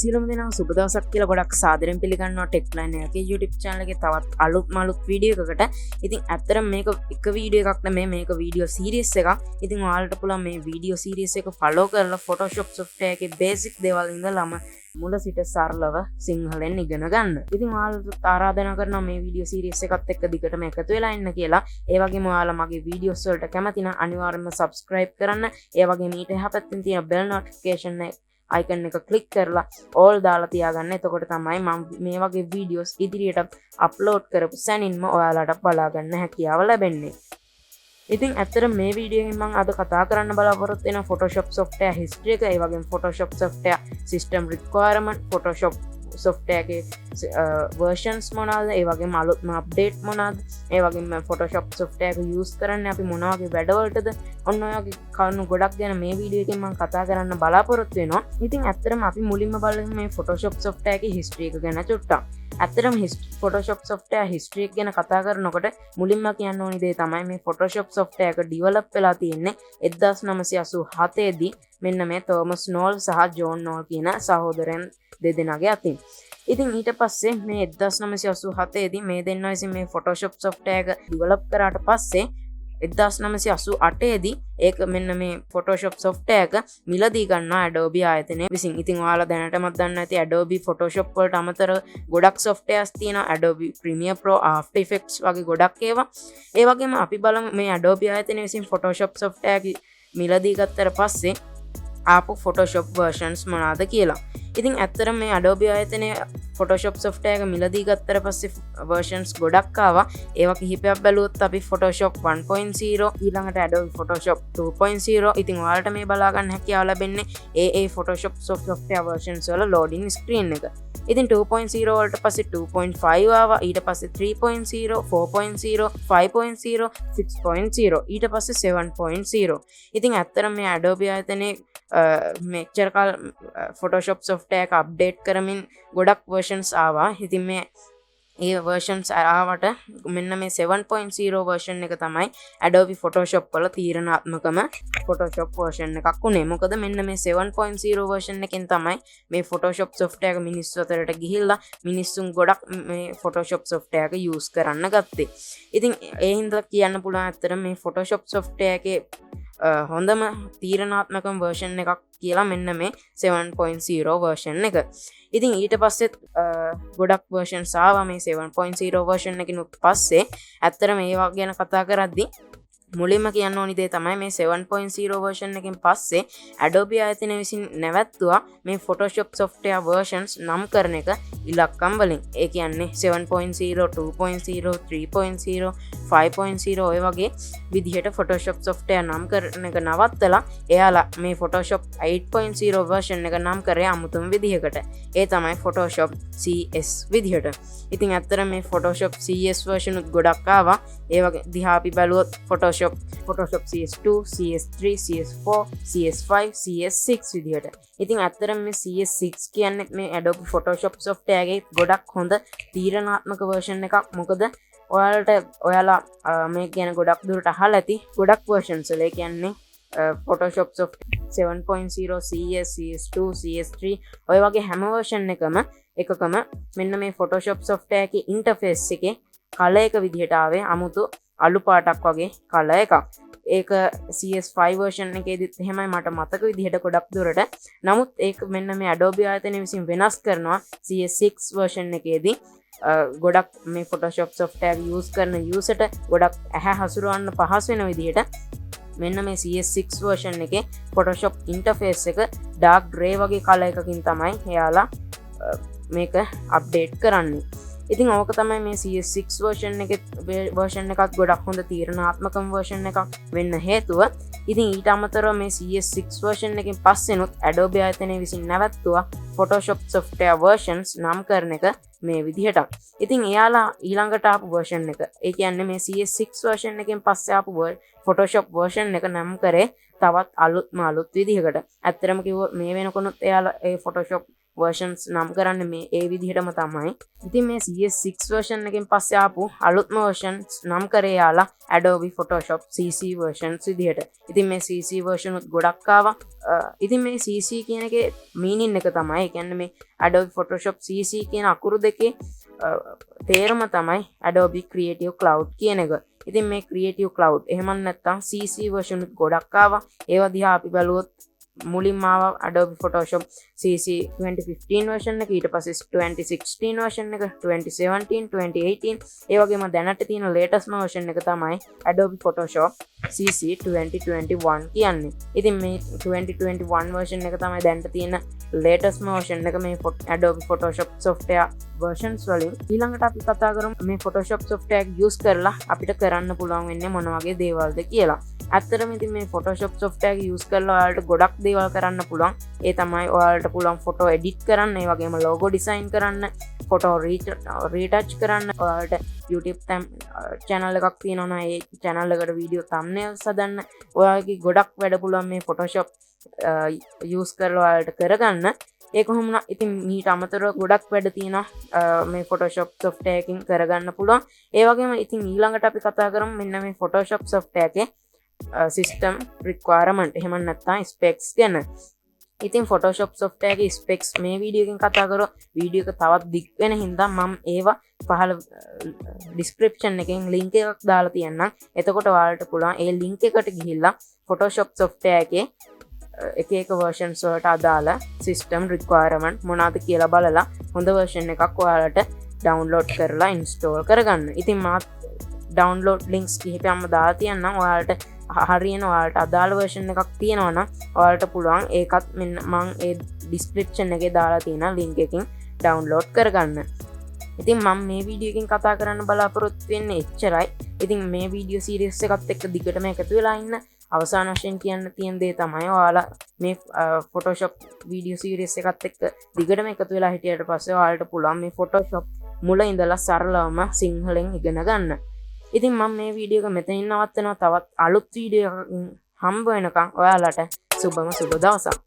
සියලුම දෙනා සුබ දවසක් කියලා ගොඩක් සාදරයෙන් පිළිගන්නවා TechLine එකේ YouTube channel එකේ තවත් අලුත් වීඩියෝ එකකට. ඉතින් ඇත්තටම මේක එක වීඩියෝ එකක් නෙමෙයි මේක වීඩියෝ සීරීස් එකක්. ඉතින් ඔයාලට පුළුවන් මේ වීඩියෝ සීරීස් එක follow කරලා Photoshop software එකේ basic දේවල් ඉඳලාම මුල සිට සරලව සිංහලෙන් ඉගෙන ගන්න. ඉතින් ඔයාලට ආරාධනා කරනවා මේ වීඩියෝ සීරීස් එකත් එක්ක දිගටම එකතු වෙලා ඉන්න කියලා. ඒ වගේම ඔයාලා මගේ වීඩියෝස් වලට කැමති නම් අනිවාර්යයෙන්ම subscribe කරන්න. ඒ වගේම ඊට එහා පැත්තෙන් තියෙන bell notification icon එක click කරලා all දාලා තියාගන්න. එතකොට තමයි මම මේ වගේ වීඩියෝස් ඉදිරියට අප්ලෝඩ් කරපු සැනින්ම ඔයාලට බලා ගන්න හැකියාව ලැබෙන්නේ. ඉතින් ඇත්තට මේ වීඩියෝ එකෙන් මම අද කතා කරන්න බලාපොරොත්තු වෙන Photoshop software history එක, ඒ වගේම Photoshop software system requirement, Photoshop software එකේ versions මොනවාද, ඒ වගේම අලුත්ම update මොනවාද, ඒ වගේම Photoshop software එක use කරන්නේ අපි මොන වගේ වැඩවලටද, ඔන්න ඔය වගේ කරුණු ගොඩක් ගැන මේ වීඩියෝ එකෙන් මම කතා කරන්න බලාපොරොත්තු වෙනවා. ඉතින් ඇත්තටම අපි මුලින්ම බලමු මේ Photoshop software එකේ history එක ගැන චුට්ටක්. ඇත්තටම Photoshop software history එක ගැන කතා කරනකොට මුලින්ම කියන්න ඕනි දේ තමයි මේ Photoshop software එක develop වෙලා තියෙන්නේ 1987 දී මෙන්න මේ තෝමස් නෝල් සහ ජෝන් නෝල් කියන සහෝදරයන් දෙදෙනාගේ අතින්. ඉතින් ඊට පස්සේ මේ 1987 දී මේ දෙන්නා විසින් මේ Photoshop software එක develop කරාට පස්සේ 1988 දී ඒක මෙන්න මේ Photoshop software එක මිලදී ගන්නවා Adobe ආයතනය විසින්. ඉතින් ඔයාලා දැනටමත් දන්න ඇති Adobe Photoshop වලට අමතරව ගොඩක් softwares තියෙනවා. Adobe Premiere Pro, After Effects වගේ ගොඩක් ඒවා. ඒ වගේම අපි බලමු මේ Adobe ආයතනය විසින් Photoshop software එක මිලදී ගත්තට පස්සේ ආපු Photoshop versions මොනවාද කියලා. ඉතින් ඇත්තටම මේ Adobe ආයතනයේ Photoshop software එක මිලදී ගත්තට පස්සේ versions ගොඩක් ආවා. ඒවා කිහිපයක් බැලුවොත් අපි Photoshop 1.0 ඊළඟට Adobe Photoshop 2.0. ඉතින් ඔයාලට මේ බලා ගන්න හැකියාව ලැබෙන්නේ ඒ Photoshop software versions වල loading screen එක. ඉතින් 2.0 වලට පස්සේ 2.5 ආවා, ඊට පස්සේ 3.0, 4.0, 5.0, 6.0, ඊට පස්සේ 7.0. ඉතින් ඇත්තටම මේ Adobe ආයතනයේ මෙච්චර කාල Photoshop software එක අප්ඩේට් කරමින් ගොඩක් versions ආවා. ඉතින් මේ ඒ versions ආවට මෙන්න මේ 7.0 version එක තමයි Adobe Photoshop වල තීරණාත්මකම Photoshop version එකක් උනේ. මොකද මෙන්න මේ 7.0 version එකෙන් තමයි මේ Photoshop software එක මිනිස්සු අතරට ගිහිල්ලා මිනිස්සුන් ගොඩක් මේ Photoshop software එක use කරන්න ගත්තේ. ඉතින් ඒ හින්දා කියන්න පුළුවන් ඇත්තට මේ Photoshop software එකේ හොඳම තීරණාත්මකම version එකක් කියලා මෙන්න මේ 7.0 version එක. ඉතින් ඊට පස්සෙත් ගොඩක් versions ආවා මේ 7.0 version එකකින් පස්සේ. ඇත්තට මේවා ගැන කතා කරද්දී මුලින්ම කියන්න ඕනි දේ තමයි මේ 7.0 version එකෙන් පස්සේ Adobe ආයතනය විසින් නැවැත්තුවා මේ Photoshop software versions නම් කරන එක ඉලක්කම් වලින්. ඒ කියන්නේ 7.0, 2.0, 3.0, 5.0 ඔය වගේ විදිහට Photoshop software නම් කරන එක නවත්තලා එයාලා මේ Photoshop 8.0 version එක නම් කරේ අමුතුම විදිහකට. ඒ තමයි Photoshop CS විදිහට. ඉතින් ඇත්තට මේ Photoshop CS version උත් ගොඩක් ආවා. ඒ වගේ දිහා අපි බැලුවොත් Photoshop CS2, CS3, CS4, CS5, CS6 විදිහට. ඉතින් ඇත්තටම මේ CS6 කියන්නේ මේ Adobe Photoshop software එකේ ගොඩක් හොඳ තීරණාත්මක version එකක්. මොකද ඔයාලා මේ කියන ගොඩක් දුරට අහලා ඇති ගොඩක් versions වල. ඒ කියන්නේ Photoshop software 7.0, CS, CS2, CS3 ඔය වගේ හැම version එකකම මෙන්න මේ Photoshop software එකේ interface එකේ කලර් එක විදිහට ආවේ අමුතු අලු පාටක් වගේ කලර් එකක්. ඒක CS5 version එකේදීත් එහෙමයි මට මතක විදිහට ගොඩක් දුරට. නමුත් ඒක මෙන්න මේ Adobe ආයතනය විසින් වෙනස් කරනවා CS6 version එකේදී. ගොඩක් මේ Photoshop software use කරන userට ගොඩක් ඇහැ හසුරවන්න පහසු වෙන විදිහට මෙන්න මේ CS6 version එකේ Photoshop interface එක dark gray වගේ කලර් එකකින් තමයි එයාලා මේක අප්ඩේට් කරන්නේ. ඉතින් ඕක තමයි මේ CS6 version එකත් ගොඩක් හොඳ තීරණාත්මකම version එකක් වෙන්න හේතුව. ඉතින් ඊට අමතරව මේ CS6 version එකෙන් පස්සෙනුත් Adobe ආයතනය විසින් නැවැත්තුවා Photoshop software versions නම් කරන එක මේ විදිහට. ඉතින් එයාලා ඊළඟට ආපු version එක, ඒ කියන්නේ මේ CS6 version එකෙන් පස්සේ ආපු Photoshop version එක නම් කරේ තවත් අලුත් විදිහකට. ඇත්තටම කිව්වොත් මේ වෙනකොනුත් එයාලා ඒ Photoshop versions නම් කරන්නේ මේ ඒ විදිහටම තමයි. ඉතින් මේ CS6 version එකෙන් පස්සේ ආපු අලුත්ම versions නම් කරේ යාලා Adobe Photoshop CC versions විදිහට. ඉතින් මේ CC version උත් ගොඩක් ආවා. ඉතින් මේ CC කියන එකේ meaning එක තමයි, ඒ කියන්නේ මේ Adobe Photoshop CC කියන අකුරු දෙකේ තේරුම තමයි Adobe Creative Cloud කියන එක. ඉතින් මේ Creative Cloud එහෙම නැත්නම් CC version උත් ගොඩක් ආවා. ඒවා දිහා අපි බලුවොත් මුලින්ම ආවා Adobe Photoshop CC 2015 version එක, ඊට පස්සේ 2016 version එක, 2017 2018, ඒ වගේම දැනට තියෙන latest version එක තමයි Adobe Photoshop CC 2021 කියන්නේ. ඉතින් මේ 2021 version එක තමයි දැනට තියෙන latest version එක මේ Adobe Photoshop software versions වලින්. ඊළඟට අපි කතා කරමු මේ Photoshop software එක use කරලා අපිට කරන්න පුළුවන් වෙන්නේ මොන වගේ දේවල්ද කියලා. ඇත්තටම ඉතින් මේ Photoshop software එක use කරලා ඔයාලට ගොඩක් දේවල් කරන්න පුළුවන්. ඒ තමයි ඔයාලට පුළුවන් photo edit කරන්න, ඒ වගේම logo design කරන්න, photo retouch කරන්න, ඔයාලට YouTube channel එකක් තියෙනවා නම් ඒ channel එකට video thumbnails හදන්න, ඔයාලගේ ගොඩක් වැඩ පුළුවන් මේ Photoshop use කරලා ඔයාලට කරගන්න. ඒ කොහොමද ඉතින් මීට අමතරව ගොඩක් වැඩ තියෙනවා මේ Photoshop software එකකින් කරගන්න පුළුවන්. ඒ වගේම ඉතින් ඊළඟට අපි කතා කරමු මෙන්න මේ Photoshop software එකේ system requirement එහෙම නැත්නම් specs ගැන. ඉතින් Photoshop software එකේ specs මේ වීඩියෝ එකෙන් කතා කරලා වීඩියෝ එක තවත් දික් වෙන හින්දා මම ඒවා පහළ description එකෙන් link එකක් දාලා තියන්නම්. එතකොට ඔයාලට පුළුවන් ඒ link එකට ගිහිල්ලා Photoshop software එකේ එක versions වලට අදාළ system requirement මොනවාද කියලා බලලා හොඳ version එකක් ඔයාලට download කරලා install කරගන්න. ඉතින් මා download links කිහිපයක්ම දාලා තියන්නම්. ඔයාලට හරියන ඔයාලට අදාළ version එකක් තියෙනවා නම් ඔයාලට පුළුවන් ඒකත් මෙන්න මම ඒ description එකේ දාලා තියෙන link එකකින් download කරගන්න. ඉතින් මම මේ වීඩියෝ එකෙන් කතා කරන්න බලාපොරොත්තු වෙන්නේ එච්චරයි. ඉතින් මේ වීඩියෝ series එකත් එක්ක දිගටම එකතු වෙලා ඉන්න. අවසාන වශයෙන් කියන්න තියෙන දේ තමයි ඔයාලා මේ Photoshop video series එකත් එක්ක දිගටම එකතු වෙලා හිටියට පස්සේ ඔයාලට පුළුවන් මේ Photoshop මුල ඉඳලා සරලවම සිංහලෙන් ඉගෙන ගන්න. ඉතින් මම මේ වීඩියෝ එක මෙතනින් නවත්තනවා. තවත් අලුත් වීඩියෝ එකකින් හම්බ වෙනකන් ඔයාලට සුබම සුබ දවසක්.